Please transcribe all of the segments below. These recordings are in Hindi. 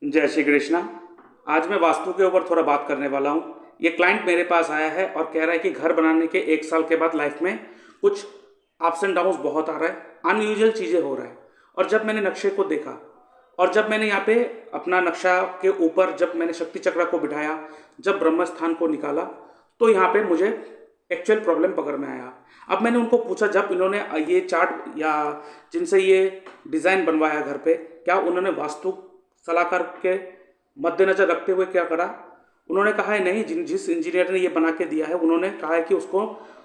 जय श्री कृष्णा। आज मैं वास्तु के ऊपर थोड़ा बात करने वाला हूँ। ये क्लाइंट मेरे पास आया है और कह रहा है कि घर बनाने के 1 साल के बाद लाइफ में कुछ अप्स एंड डाउन्स बहुत आ रहा है, अनयूजुअल चीज़ें हो रहा है। और जब मैंने नक्शे को देखा और जब मैंने यहाँ पे अपना नक्शा के ऊपर जब मैंने शक्ति चक्र को बिठाया, जब ब्रह्म स्थान को निकाला, तो यहाँ पे मुझे एक्चुअल प्रॉब्लम पकड़ में आया। अब मैंने उनको पूछा, जब इन्होंने ये चार्ट या जिनसे ये डिज़ाइन बनवाया घर पे, क्या उन्होंने वास्तु सलाहकार के मद्देनजर रखते हुए क्या करा? उन्होंने कहा है नहीं, जिस इंजीनियर ने ये बना के दिया है उन्होंने कहा है कि उसको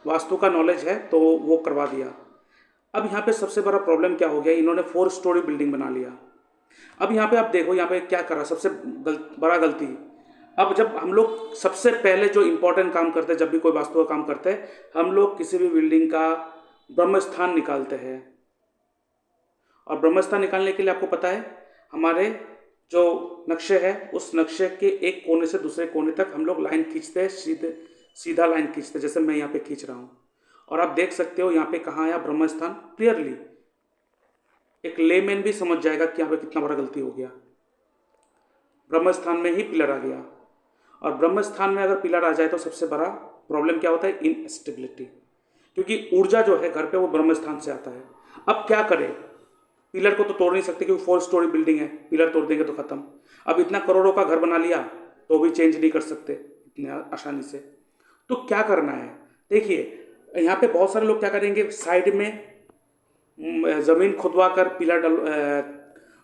वास्तु का नॉलेज है तो वो करवा दिया। अब यहाँ पे सबसे बड़ा प्रॉब्लम क्या हो गया, इन्होंने 4 स्टोरी बिल्डिंग बना लिया। अब यहाँ पे आप देखो, यहाँ पे क्या करा सबसे बड़ा गलती। अब जब हम लोग सबसे पहले जो इम्पोर्टेंट काम करते हैं, जब भी कोई वास्तु का काम करते हैं, हम लोग किसी भी बिल्डिंग का ब्रह्म स्थान निकालते हैं। और ब्रह्म स्थान निकालने के लिए आपको पता है, हमारे जो नक्शे है उस नक्शे के एक कोने से दूसरे कोने तक हम लोग लाइन खींचते हैं, सीधा लाइन खींचते हैं, जैसे मैं यहाँ पे खींच रहा हूँ। और आप देख सकते हो यहाँ पे कहाँ आया ब्रह्म स्थान क्लियरली। एक लेमैन भी समझ जाएगा कि यहाँ पे कितना बड़ा गलती हो गया। ब्रह्म स्थान में ही पिलर आ गया। और ब्रह्म स्थान में अगर पिलर आ जाए तो सबसे बड़ा प्रॉब्लम क्या होता है, इनस्टेबिलिटी। क्योंकि ऊर्जा जो है घर पे वो ब्रह्म स्थान से आता है। अब क्या करें, पिलर को तो तोड़ नहीं सकते क्योंकि 4 स्टोरी बिल्डिंग है, पिलर तोड़ देंगे तो खत्म। अब इतना करोड़ों का घर बना लिया तो भी चेंज नहीं कर सकते इतने आसानी से। तो क्या करना है, देखिए यहाँ पे बहुत सारे लोग क्या करेंगे, साइड में ज़मीन खुदवा कर पिलर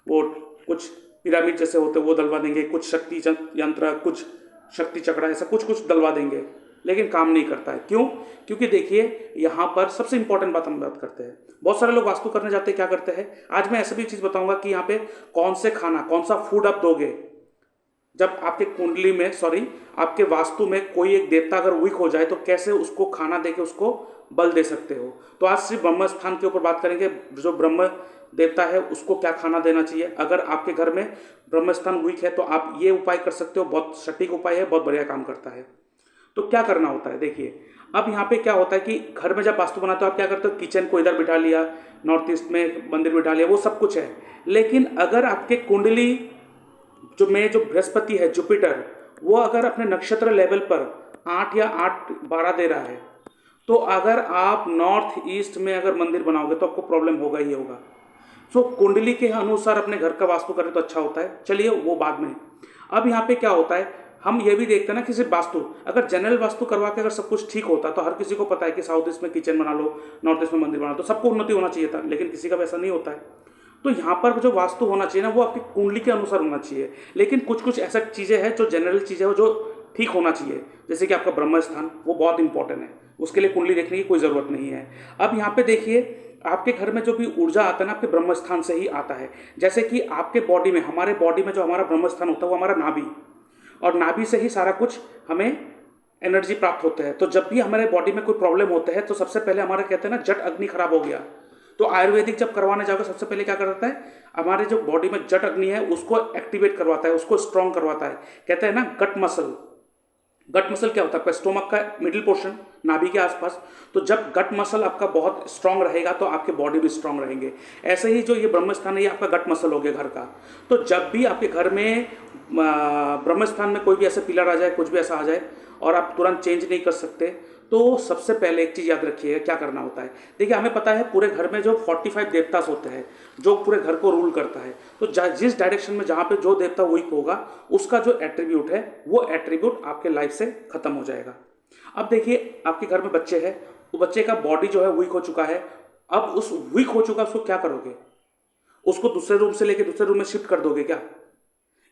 वो कुछ पिरामिड जैसे होते वो डलवा देंगे, कुछ शक्ति यंत्र, कुछ शक्ति चक्र, ऐसा कुछ कुछ डलवा देंगे, लेकिन काम नहीं करता है। क्यों? क्योंकि देखिए यहाँ पर सबसे इंपॉर्टेंट बात हम बात करते हैं। बहुत सारे लोग वास्तु करने जाते हैं, क्या करते हैं, आज मैं ऐसा भी चीज़ बताऊंगा कि यहाँ पे कौन से खाना, कौन सा फूड आप दोगे जब आपके कुंडली में, सॉरी आपके वास्तु में कोई एक देवता अगर वीक हो जाए तो कैसे उसको खाना देके उसको बल दे सकते हो। तो आज सिर्फ ब्रह्म स्थान के ऊपर बात करेंगे, जो ब्रह्म देवता है उसको क्या खाना देना चाहिए। अगर आपके घर में ब्रह्म स्थान वीक है तो आप ये उपाय कर सकते हो, बहुत सटीक उपाय है, बहुत बढ़िया काम करता है। तो क्या करना होता है, देखिए अब यहाँ पे क्या होता है कि घर में जब वास्तु बनाते हो आप क्या करते हो, किचन को इधर बिठा लिया, नॉर्थ ईस्ट में मंदिर बिठा लिया, वो सब कुछ है। लेकिन अगर आपके कुंडली जो बृहस्पति है, जुपिटर, वो अगर अपने नक्षत्र लेवल पर 8 या 8-12 दे रहा है, तो अगर आप नॉर्थ ईस्ट में अगर मंदिर बनाओगे तो आपको प्रॉब्लम होगा ही होगा। सो कुंडली के अनुसार अपने घर का वास्तु करें तो अच्छा होता है, चलिए वो बाद में। अब यहाँ पे क्या होता है, हम ये भी देखते हैं ना कि सिर्फ वास्तु, अगर जनरल वास्तु करवा के अगर सब कुछ ठीक होता तो हर किसी को पता है कि साउथ ईस्ट में किचन बना लो, नॉर्थ ईस्ट में मंदिर बना लो, तो सबको उन्नति होना चाहिए था, लेकिन किसी का वैसा नहीं होता है। तो यहाँ पर जो वास्तु होना चाहिए ना वो आपकी कुंडली के अनुसार होना चाहिए। लेकिन कुछ कुछ ऐसा चीज़ें हैं जो जनरल चीज़ें हो जो ठीक होना चाहिए, जैसे कि आपका ब्रह्म स्थान, वो बहुत इंपॉर्टेंट है, उसके लिए कुंडली देखने की कोई ज़रूरत नहीं है। अब यहाँ पे देखिए आपके घर में जो भी ऊर्जा आता है ना आपके ब्रह्म स्थान से ही आता है। जैसे कि आपके बॉडी में, हमारे बॉडी में जो हमारा ब्रह्म स्थान होता है वो हमारा नाभि, और नाभि से ही सारा कुछ हमें एनर्जी प्राप्त होता है। तो जब भी हमारे बॉडी में कोई प्रॉब्लम होता है तो सबसे पहले हमारे कहते हैं ना जट अग्नि खराब हो गया, तो आयुर्वेदिक जब करवाने जाओगे सबसे पहले क्या करता है, हमारे जो बॉडी में जट अग्नि है उसको एक्टिवेट करवाता है, उसको स्ट्रॉन्ग करवाता है। कहते हैं ना गट मसल, गट मसल क्या होता है, आपका स्टोमक का मिडिल पोर्शन नाभि के आसपास। तो जब गट मसल आपका बहुत स्ट्रांग रहेगा तो आपके बॉडी भी स्ट्रांग रहेंगे। ऐसे ही जो ये ब्रह्म स्थान है ये आपका गट मसल हो गया घर का। तो जब भी आपके घर में ब्रह्म स्थान में कोई भी ऐसे पिलर आ जाए, कुछ भी ऐसा आ जाए और आप तुरंत चेंज नहीं कर सकते, तो सबसे पहले एक चीज़ याद रखिएगा क्या करना होता है। देखिए हमें पता है पूरे घर में जो 45 देवतास होते हैं जो पूरे घर को रूल करता है, तो जिस डायरेक्शन में जहाँ पे जो देवता वीक होगा उसका जो एट्रीब्यूट है वो एट्रीब्यूट आपके लाइफ से खत्म हो जाएगा। अब देखिए आपके घर में बच्चे हैं, तो बच्चे का बॉडी जो है वीक हो चुका है। अब उस वीक हो चुका उसको क्या करोगे, उसको दूसरे रूम से लेके दूसरे रूम में शिफ्ट कर दोगे क्या,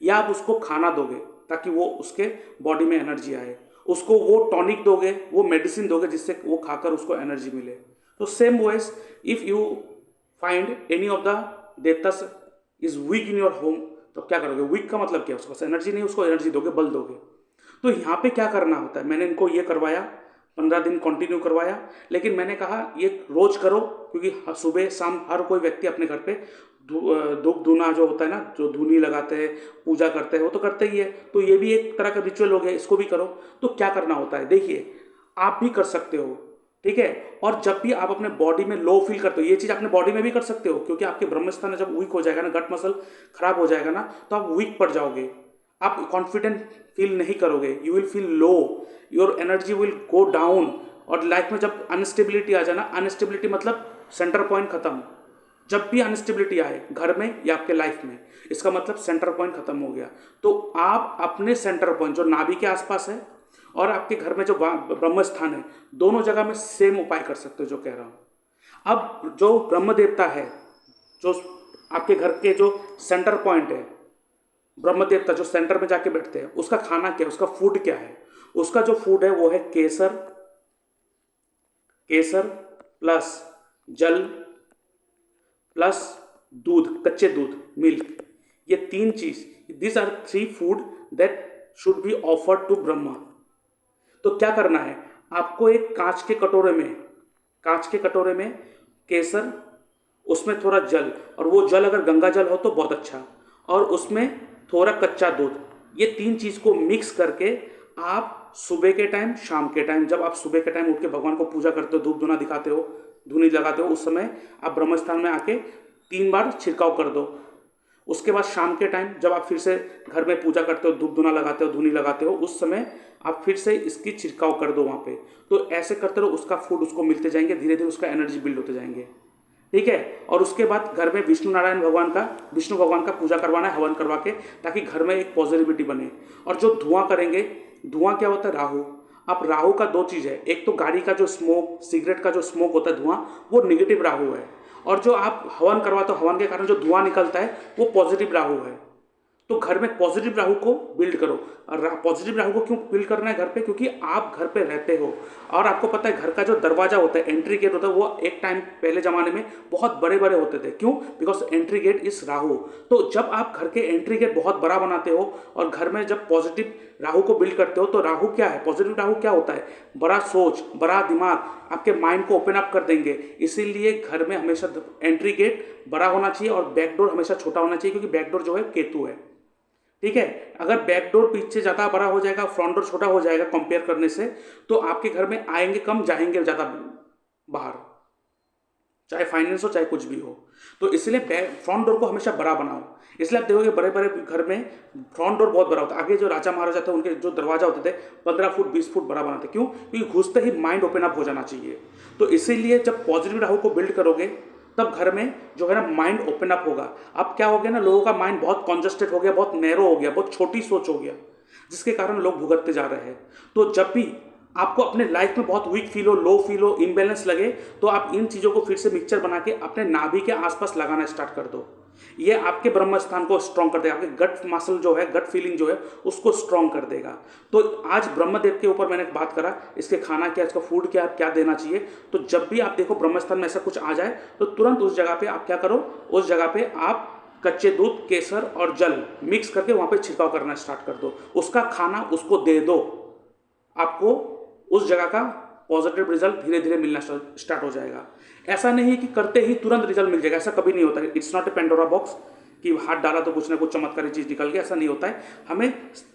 या आप उसको खाना दोगे ताकि वो उसके बॉडी में एनर्जी आए, उसको वो टॉनिक दोगे, वो मेडिसिन दोगे जिससे वो खाकर उसको एनर्जी मिले। तो same ways if you find any of the देवतास is weak in your home, तो क्या करोगे, वीक का मतलब क्या है, उसको एनर्जी नहीं, उसको एनर्जी दोगे, बल दोगे। तो यहाँ पे क्या करना होता है, मैंने इनको ये करवाया, 15 दिन कंटिन्यू करवाया, लेकिन मैंने कहा ये रोज करो, क्योंकि सुबह शाम हर कोई व्यक्ति अपने घर पे धूप धुना जो होता है ना, जो धुनी लगाते हैं, पूजा करते हैं, वो तो करते ही है, तो ये भी एक तरह का रिचुअल हो गया, इसको भी करो। तो क्या करना होता है, देखिए आप भी कर सकते हो, ठीक है। और जब भी आप अपने बॉडी में लो फील करते हो, ये चीज़ अपने बॉडी में भी कर सकते हो, क्योंकि आपके ब्रह्म स्थान जब वीक हो जाएगा ना, गट मसल खराब हो जाएगा ना, तो आप वीक पड़ जाओगे, आप कॉन्फिडेंट फील नहीं करोगे, you will feel low, your energy will go down. और लाइफ में जब अनस्टेबिलिटी आ जाए ना, अनस्टेबिलिटी मतलब सेंटर पॉइंट खत्म। जब भी अनस्टेबिलिटी आए घर में या आपके लाइफ में, इसका मतलब सेंटर पॉइंट खत्म हो गया। तो आप अपने सेंटर पॉइंट जो नाभि के आसपास है और आपके घर में जो ब्रह्म स्थान है, दोनों जगह में सेम उपाय कर सकते हो जो कह रहा हूं। अब जो ब्रह्म देवता है, जो आपके घर के जो सेंटर पॉइंट है, ब्रह्म देवता जो सेंटर में जाके बैठते हैं, उसका खाना क्या है, उसका फूड क्या है? उसका जो फूड है वो है केसर, केसर प्लस जल प्लस दूध, कच्चे दूध, मिल्क। ये तीन चीज, this are three food that should be offered to Brahma. तो क्या करना है आपको, एक कांच के कटोरे में, कांच के कटोरे में केसर, उसमें थोड़ा जल, और वो जल अगर गंगा जल हो तो बहुत अच्छा, और उसमें थोड़ा कच्चा दूध, ये तीन चीज को मिक्स करके आप सुबह के टाइम, शाम के टाइम, जब आप सुबह के टाइम उठ के भगवान को पूजा करते हो, धूप धुना दिखाते हो, धुनी लगाते हो, उस समय आप ब्रह्मस्थान में आके 3 बार छिड़काव कर दो। उसके बाद शाम के टाइम जब आप फिर से घर में पूजा करते हो, धूप धुना लगाते हो, धुनी लगाते हो, उस समय आप फिर से इसकी छिड़काव कर दो वहाँ पे। तो ऐसे करते रहो, उसका फूड उसको मिलते जाएंगे, धीरे धीरे उसका एनर्जी बिल्ड होते जाएंगे, ठीक है। और उसके बाद घर में विष्णु भगवान का पूजा करवाना है, हवन करवा के, ताकि घर में एक पॉजिटिविटी बने। और जो धुआं करेंगे, धुआं क्या होता है, राहु। अब राहु का 2 चीज़ है, एक तो गाड़ी का जो स्मोक, सिगरेट का जो स्मोक होता है धुआं, वो निगेटिव राहु है, और जो आप हवन करवाते हो, हवन के कारण जो धुआं निकलता है वो पॉजिटिव राहु है। तो घर में पॉजिटिव राहु को बिल्ड करो। और पॉजिटिव राहु को क्यों बिल्ड करना है घर पे, क्योंकि आप घर पे रहते हो, और आपको पता है घर का जो दरवाजा होता है, एंट्री गेट होता है, वो एक टाइम पहले जमाने में बहुत बड़े बड़े होते थे। क्यों? Because entry gate is Rahu. तो जब आप घर के एंट्री गेट बहुत बड़ा बनाते हो और घर में जब पॉजिटिव राहु को बिल्ड करते हो, तो राहु क्या है, पॉजिटिव राहु क्या होता है, बड़ा सोच, बड़ा दिमाग, आपके माइंड को ओपन अप कर देंगे। इसीलिए घर में हमेशा एंट्री गेट बड़ा होना चाहिए और बैकडोर हमेशा छोटा होना चाहिए, क्योंकि बैकडोर जो है केतु है, ठीक है। अगर बैकडोर पीछे ज़्यादा बड़ा हो जाएगा, फ्रंट डोर छोटा हो जाएगा कंपेयर करने से, तो आपके घर में आएंगे कम, जाएंगे ज़्यादा बाहर, चाहे फाइनेंस हो चाहे कुछ भी हो। तो इसलिए फ्रंट डोर को हमेशा बड़ा बनाओ। इसलिए आप देखोगे बड़े बड़े घर में फ्रंट डोर बहुत बड़ा होता है। आगे जो राजा महाराजा थे, उनके जो दरवाजा होते थे 15 फुट 20 फुट बड़ा बनाते। क्यों? क्योंकि घुसते ही माइंड ओपन अप हो जाना चाहिए। तो इसीलिए जब पॉजिटिव राहु को बिल्ड करोगे, तब घर में जो है ना माइंड ओपन अप होगा। अब क्या हो गया ना, लोगों का माइंड बहुत कॉन्जस्टेड हो गया, बहुत नैरो हो गया, बहुत छोटी सोच हो गया, जिसके कारण लोग भुगतते जा रहे हैं। तो जब भी आपको अपने लाइफ में बहुत वीक फील हो, लो फील हो, इम्बैलेंस लगे, तो आप इन चीज़ों को फिर से मिक्सचर बना के अपने नाभि के आसपास लगाना स्टार्ट कर दो। ये आपके ब्रह्म स्थान को स्ट्रॉन्ग कर देगा, आपके गट मसल जो है, गट फीलिंग जो है, उसको स्ट्रॉन्ग कर देगा। तो आज ब्रह्मदेव के ऊपर मैंने बात करा, इसके खाना क्या, इसका फूड क्या, क्या देना चाहिए। तो जब भी आप देखो ब्रह्म स्थान में ऐसा कुछ आ जाए, तो तुरंत उस जगह पे आप क्या करो, उस जगह पे आप कच्चे दूध, केसर और जल मिक्स करके वहाँ पे छिड़काव करना स्टार्ट कर दो। उसका खाना उसको दे दो, आपको उस जगह का पॉजिटिव रिजल्ट धीरे धीरे मिलना स्टार्ट हो जाएगा। ऐसा नहीं है कि करते ही तुरंत रिजल्ट मिल जाएगा, ऐसा कभी नहीं होता है। It's not a Pandora box कि हाथ डाला तो कुछ ना कुछ चमत्कारी चीज़ निकल गया, ऐसा नहीं होता है। हमें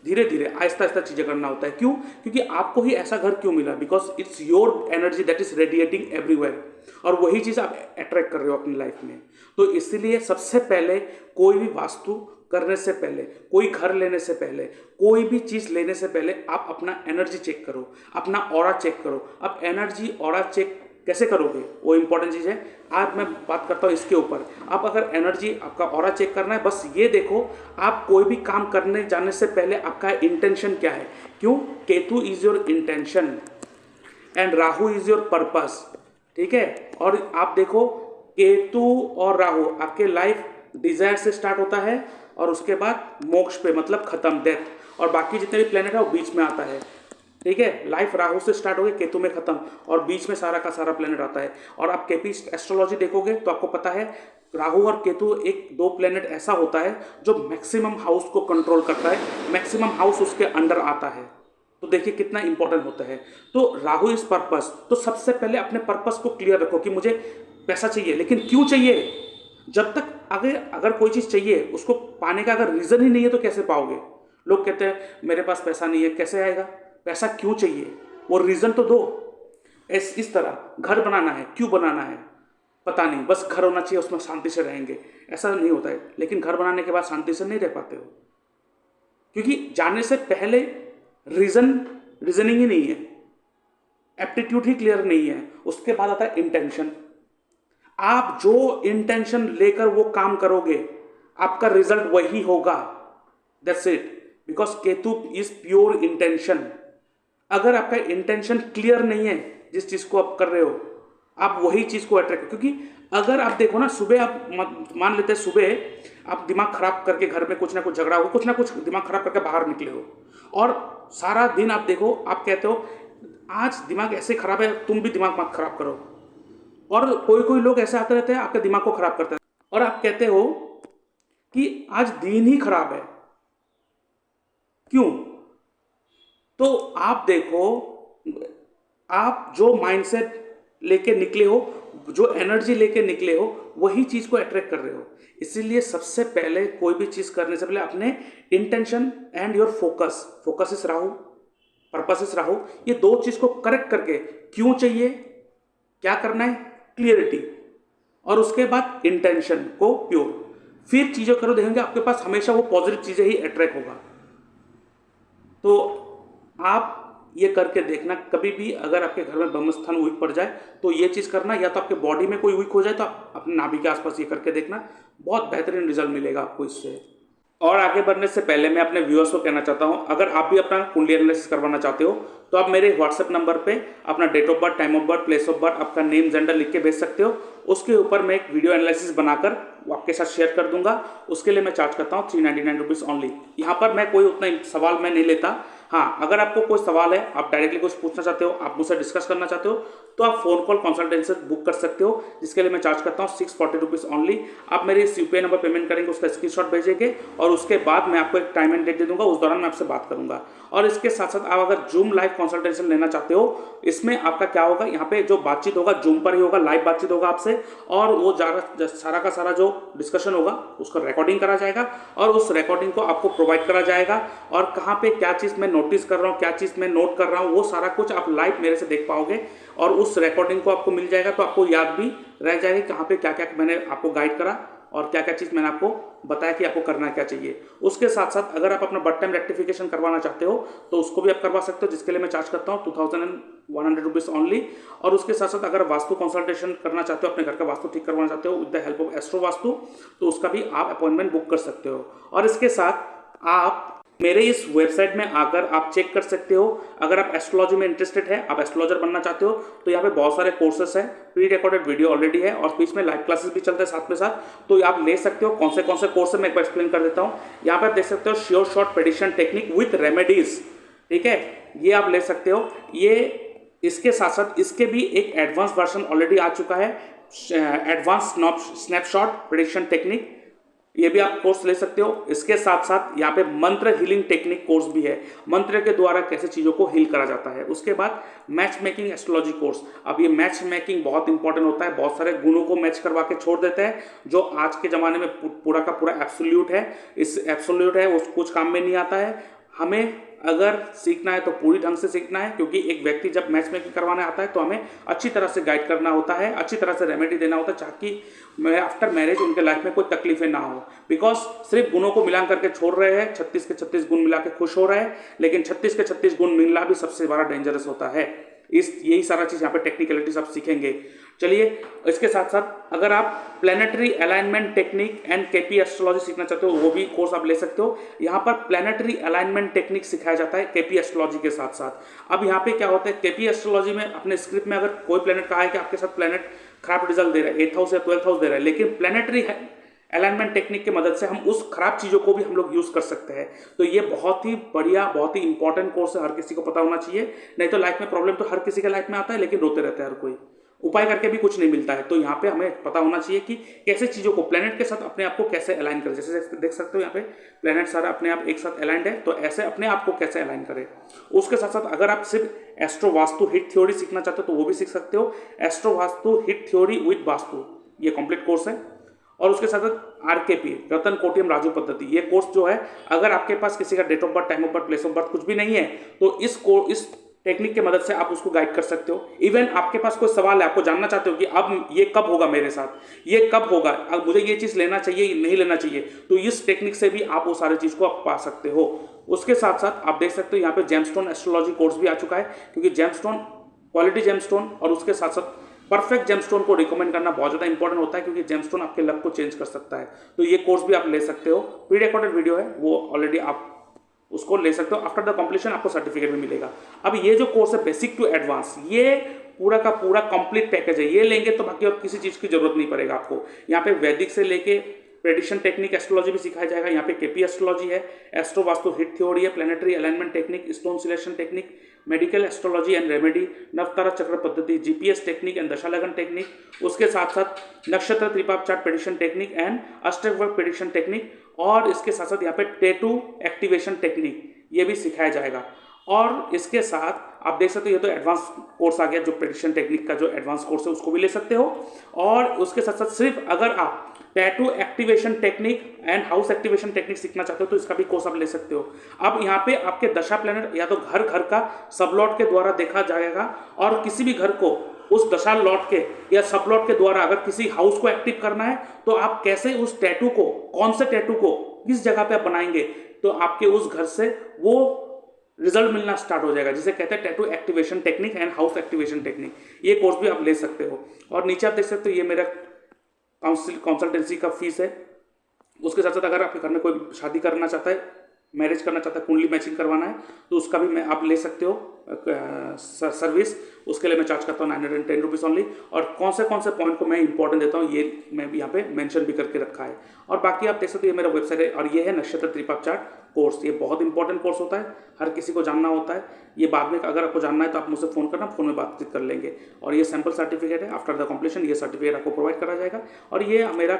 धीरे धीरे आहिस्ता आहिस्ता चीज़ें करना होता है। क्यों? क्योंकि आपको ही ऐसा घर क्यों मिला, because it's your energy that is radiating everywhere, और वही चीज़ आप अट्रैक्ट कर रहे हो अपनी लाइफ में। तो इसलिए सबसे पहले कोई भी वास्तु करने से पहले, कोई घर लेने से पहले, कोई भी चीज़ लेने से पहले आप अपना एनर्जी चेक करो, अपना ऑरा चेक करो। अब एनर्जी ऑरा चेक कैसे करोगे, वो इंपॉर्टेंट चीज़ है। आज मैं बात करता हूँ इसके ऊपर। आप अगर एनर्जी, आपका ऑरा चेक करना है, बस ये देखो आप कोई भी काम करने जाने से पहले आपका इंटेंशन क्या है। क्यों? Ketu is your intention and Rahu is your purpose, ठीक है। और आप देखो केतु और राहु आपके लाइफ डिजायर से स्टार्ट होता है, और उसके बाद मोक्ष पे, मतलब खत्म, डेथ, और बाकी जितने भी प्लेनेट है वो बीच में आता है, ठीक है। लाइफ राहु से स्टार्ट हो गई, केतु में खत्म, और बीच में सारा का सारा प्लेनेट आता है। और आप केपी एस्ट्रोलॉजी देखोगे तो आपको पता है राहु और केतु एक 2 प्लेनेट ऐसा होता है जो मैक्सिमम हाउस को कंट्रोल करता है, मैक्सिमम हाउस उसके अंडर आता है। तो देखिए कितना इंपॉर्टेंट होता है। तो राहु इज पर्पस। तो सबसे पहले अपने पर्पस को क्लियर रखो कि मुझे पैसा चाहिए, लेकिन क्यों चाहिए। जब तक अगर कोई चीज़ चाहिए, उसको पाने का अगर रीज़न ही नहीं है तो कैसे पाओगे। लोग कहते हैं मेरे पास पैसा नहीं है, कैसे आएगा। पैसा क्यों चाहिए, वो रीज़न तो दो। इस तरह घर बनाना है, क्यों बनाना है पता नहीं, बस घर होना चाहिए, उसमें शांति से रहेंगे, ऐसा नहीं होता है। लेकिन घर बनाने के बाद शांति से नहीं रह पाते हो, क्योंकि जाने से पहले रीजनिंग ही नहीं है, एप्टीट्यूड ही क्लियर नहीं है। उसके बाद आता है इंटेंशन। आप जो इंटेंशन लेकर वो काम करोगे, आपका रिजल्ट वही होगा। That's it, because Ketu is pure intention. अगर आपका इंटेंशन क्लियर नहीं है जिस चीज को आप कर रहे हो, आप वही चीज को अट्रैक्ट, क्योंकि अगर आप देखो ना, सुबह आप मान लेते हैं सुबह आप दिमाग खराब करके घर में कुछ ना कुछ झगड़ा हो, कुछ ना कुछ दिमाग खराब करके बाहर निकले हो, और सारा दिन आप देखो, आप कहते हो आज दिमाग ऐसे खराब है, तुम भी दिमाग मत खराब करो। और कोई कोई लोग ऐसे आते रहते हैं, आपके दिमाग को खराब करते हैं, और आप कहते हो कि आज दिन ही खराब है, क्यों? तो आप देखो, आप जो माइंडसेट लेके निकले हो, जो एनर्जी लेके निकले हो, वही चीज को अट्रैक्ट कर रहे हो। इसीलिए सबसे पहले कोई भी चीज करने से पहले अपने इंटेंशन एंड योर फोकस इस राहु, पर्पस इस राहु, ये दो चीज को करेक्ट करके, क्यों चाहिए, क्या करना है, क्लियरिटी, और उसके बाद इंटेंशन को प्योर, फिर चीजें करो, देखेंगे आपके पास हमेशा वो पॉजिटिव चीजें ही अट्रैक्ट होगा। तो आप ये करके देखना, कभी भी अगर आपके घर में ब्रह्मस्थान वीक पड़ जाए तो ये चीज़ करना, या तो आपके बॉडी में कोई वीक हो जाए तो आप अपने नाभि के आसपास ये करके देखना, बहुत बेहतरीन रिजल्ट मिलेगा आपको इससे। और आगे बढ़ने से पहले मैं अपने व्यूअर्स को कहना चाहता हूं, अगर आप भी अपना कुंडली एनालिसिस करवाना चाहते हो तो आप मेरे व्हाट्सएप नंबर पे अपना date of birth, time of birth, place of birth, आपका नेम, जेंडर लिख के भेज सकते हो। उसके ऊपर मैं एक वीडियो एनालिसिस बनाकर आपके साथ शेयर कर दूंगा। उसके लिए मैं चार्ज करता हूँ 399 रुपीज़ ओनली। यहाँ पर मैं कोई उतना सवाल मैं नहीं लेता। हाँ, अगर आपको कोई सवाल है, आप डायरेक्टली कुछ पूछना चाहते हो, आप मुझसे डिस्कस करना चाहते हो, तो आप फोन कॉल कंसल्टेंसी बुक कर सकते हो, जिसके लिए मैं चार्ज करता हूँ 640 रुपीज़ ओनली। आप मेरे इस यूपीआई नंबर पेमेंट करेंगे, उसका स्क्रीनशॉट भेजेंगे, और उसके बाद मैं आपको एक टाइम एंड डेट दे दूंगा, उस दौरान मैं आपसे बात करूंगा। और इसके साथ साथ आप अगर जूम लाइव कंसल्टेशन लेना चाहते हो, इसमें आपका क्या होगा, यहाँ पे जो बातचीत होगा जूम पर ही होगा, लाइव बातचीत होगा आपसे, और वो सारा का सारा जो डिस्कशन होगा उसका रिकॉर्डिंग करा जाएगा, और उस रिकॉर्डिंग को आपको प्रोवाइड करा जाएगा, और कहाँ पे क्या चीज़ मैं नोटिस कर रहा हूँ, क्या चीज़ मैं नोट कर रहा हूँ, वो सारा कुछ आप लाइव मेरे से देख पाओगे, और उस रिकॉर्डिंग को आपको मिल जाएगा, तो आपको याद भी रह जाएगी कहाँ पे क्या क्या मैंने आपको गाइड करा, और क्या क्या चीज़ मैंने आपको बताया कि आपको करना क्या चाहिए। उसके साथ साथ अगर आप अपना बर्थ टाइम रेक्टिफिकेशन करवाना चाहते हो तो उसको भी आप करवा सकते हो, जिसके लिए मैं चार्ज करता हूँ 2100 रुपीज़ ओनली। और उसके साथ साथ अगर वास्तु कंसल्टेशन करना चाहते हो, अपने घर का वास्तु ठीक करवाना चाहते हो with the help of astro vastu, तो उसका भी आप अपॉइंटमेंट बुक कर सकते हो। और इसके साथ आप मेरे इस वेबसाइट में आकर आप चेक कर सकते हो, अगर आप एस्ट्रोलॉजी में इंटरेस्टेड है, आप एस्ट्रोलॉजर बनना चाहते हो, तो यहाँ पे बहुत सारे कोर्सेस हैं, प्री रिकॉर्डेड वीडियो ऑलरेडी है, और बीच में लाइव क्लासेस भी चलते हैं साथ में साथ, तो आप ले सकते हो। कौन से कोर्स है मैं एक बार एक्सप्लेन कर देता हूँ। यहाँ पे आप देख सकते हो sure short prediction technique with remedies, ठीक है, ये आप ले सकते हो। ये इसके साथ साथ इसके भी एक एडवांस वर्जन ऑलरेडी आ चुका है, एडवांस स्नैपशॉट प्रेडिक्शन टेक्निक, ये भी आप कोर्स ले सकते हो। इसके साथ साथ यहाँ पे मंत्र हीलिंग टेक्निक कोर्स भी है, मंत्र के द्वारा कैसे चीज़ों को हील करा जाता है। उसके बाद मैच मेकिंग एस्ट्रोलॉजी कोर्स। अब ये मैच मेकिंग बहुत इंपॉर्टेंट होता है, बहुत सारे गुणों को मैच करवा के छोड़ देते हैं, जो आज के ज़माने में पूरा का पूरा एब्सोल्यूट है, इस एब्सोल्यूट है वो कुछ काम में नहीं आता है। हमें अगर सीखना है तो पूरी ढंग से सीखना है, क्योंकि एक व्यक्ति जब मैच मेकिंग करवाने आता है तो हमें अच्छी तरह से गाइड करना होता है, अच्छी तरह से रेमेडी देना होता है, ताकि आफ्टर मैरिज उनके लाइफ में कोई तकलीफें ना हो। बिकॉज सिर्फ गुणों को मिला करके छोड़ रहे हैं, 36 के 36 गुण मिला के खुश हो रहे हैं, लेकिन 36 के 36 गुण मिलना भी सबसे बड़ा डेंजरस होता है। यही सारा चीज़ यहाँ पे टेक्निकलिटी सब सीखेंगे। चलिए, इसके साथ साथ अगर आप planetary alignment technique and KP astrology सीखना चाहते हो, वो भी कोर्स आप ले सकते हो। यहाँ पर प्लैनेटरी अलाइनमेंट टेक्निक सिखाया जाता है केपी एस्ट्रोलॉजी के साथ साथ। अब यहाँ पे क्या होता है, केपी एस्ट्रोलॉजी में अपने स्क्रिप्ट में अगर कोई प्लैनेट कहा है कि आपके साथ प्लैनेट खराब रिजल्ट दे रहा है, 8th हाउस या 12th हाउस दे रहा है, लेकिन प्लैनेटरी अलाइनमेंट टेक्निक की मदद से हम उस खराब चीज़ों को भी हम लोग यूज़ कर सकते हैं। तो ये बहुत ही बढ़िया, बहुत ही इंपॉर्टेंट कोर्स है, हर किसी को पता होना चाहिए। नहीं तो लाइफ में प्रॉब्लम तो हर किसी के लाइफ में आता है, लेकिन रोते रहते हैं हर कोई, उपाय करके भी कुछ नहीं मिलता है। तो यहाँ पे हमें पता होना चाहिए कि कैसे चीज़ों को प्लैनेट के साथ अपने आप को कैसे अलाइन करें। जैसे देख सकते हो यहाँ पे प्लैनेट सारा अपने आप एक साथ अलाइंड है, तो ऐसे अपने आप को कैसे अलाइन करें। उसके साथ साथ अगर आप सिर्फ एस्ट्रो वास्तु हिट थ्योरी सीखना चाहते हो तो वो भी सीख सकते हो, astro vastu hit theory with vastu, ये कंप्लीट कोर्स है। और उसके साथ साथ आरकेपी, रतन कोटियम राजू पद्धति, ये कोर्स जो है, अगर आपके पास किसी का date of birth, time of birth, place of birth कुछ भी नहीं है, तो इस टेक्निक की मदद से आप उसको गाइड कर सकते हो। इवन आपके पास कोई सवाल है, आपको जानना चाहते हो कि अब ये कब होगा मेरे साथ, ये कब होगा, अब मुझे ये चीज़ लेना चाहिए नहीं लेना चाहिए, तो इस टेक्निक से भी आप वो सारी चीज़ को आप पा सकते हो। उसके साथ साथ आप देख सकते हो यहाँ पे जेमस्टोन एस्ट्रोलॉजी कोर्स भी आ चुका है, क्योंकि जेमस्टोन, क्वालिटी जेमस्टोन और उसके साथ साथ परफेक्ट जेमस्टोन को रिकमेंड करना बहुत ज़्यादा इंपॉर्टेंट होता है, क्योंकि जेमस्टोन आपके लक को चेंज कर सकता है। तो ये कोर्स भी आप ले सकते हो, प्री रिकॉर्डेड वीडियो है, वो ऑलरेडी आप उसको ले सकते हो। आफ्टर द कंप्लीशन आपको सर्टिफिकेट भी मिलेगा। अब ये जो कोर्स है बेसिक टू एडवांस, ये पूरा का पूरा कंप्लीट पैकेज है। ये लेंगे तो बाकी और किसी चीज़ की जरूरत नहीं पड़ेगा आपको। यहाँ पे वैदिक से लेके प्रेडिक्शन टेक्निक एस्ट्रोलॉजी भी सिखाया जाएगा। यहाँ पे केपी एस्ट्रोलॉजी है, एस्ट्रो वास्तु हिट थ्योरी है, planetary alignment technique, stone selection technique, medical astrology and remedy, नवतारा चक्र पद्धति, जीपीएस टेक्निक एंड दशालगन टेक्निक, उसके साथ साथ नक्षत्र त्रिपाप चार्ट प्रेडिक्शन टेक्निक एंड अष्टवर्ग प्रेडिक्शन टेक्निक, और इसके साथ साथ यहाँ पे टैटू एक्टिवेशन टेक्निक ये भी सिखाया जाएगा। और इसके साथ आप देख सकते हो ये तो एडवांस कोर्स आ गया, जो प्रेडिक्शन टेक्निक का जो एडवांस कोर्स है उसको भी ले सकते हो। और उसके साथ साथ सिर्फ अगर आप tattoo activation technique and house activation technique सीखना चाहते हो तो इसका भी कोर्स आप ले सकते हो। अब यहाँ पे आपके दशा प्लैनेट या तो घर घर का सबलॉट के द्वारा देखा जाएगा, और किसी भी घर को उस दशा लॉट के या सब लॉट के द्वारा अगर किसी हाउस को एक्टिव करना है तो आप कैसे उस टैटू को, कौन से टैटू को किस जगह पे आप बनाएंगे, तो आपके उस घर से वो रिजल्ट मिलना स्टार्ट हो जाएगा, जिसे कहते हैं tattoo activation technique and house activation technique. ये कोर्स भी आप ले सकते हो। और नीचे आप देख सकते हो ये मेरा कंसल्टेंसी का फीस है। उसके साथ साथ अगर आपके घर में कोई शादी करना चाहता है, मैरिज करना चाहता है, कुंडली मैचिंग करवाना है, तो उसका भी मैं आप ले सकते हो सर्विस। उसके लिए मैं चार्ज करता हूँ 910 रुपीज़ ओनली। और कौन से पॉइंट को मैं इंपॉर्टेंट देता हूँ ये मैं यहाँ पे मेंशन भी करके रखा है। और बाकी आप देख सकते हो ये मेरा वेबसाइट है, और ये है नक्षत्र त्रिपाप चार्ट कोर्स। ये बहुत इंपॉर्टेंट कोर्स होता है, हर किसी को जानना होता है। ये बाद में अगर आपको जानना है तो आप मुझसे फ़ोन करना, फ़ोन में बातचीत कर लेंगे। और ये सैम्पल सर्टिफिकेट है, आफ्टर द कंप्लीशन ये सर्टिफिकेट आपको प्रोवाइड करा जाएगा। और ये मेरा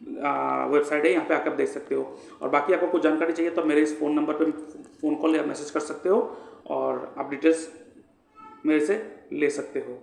वेबसाइट है, यहाँ पे आकर देख सकते हो। और बाकी आपको कुछ जानकारी चाहिए तो मेरे इस फ़ोन नंबर पे फ़ोन कॉल या मैसेज कर सकते हो, और आप डिटेल्स मेरे से ले सकते हो।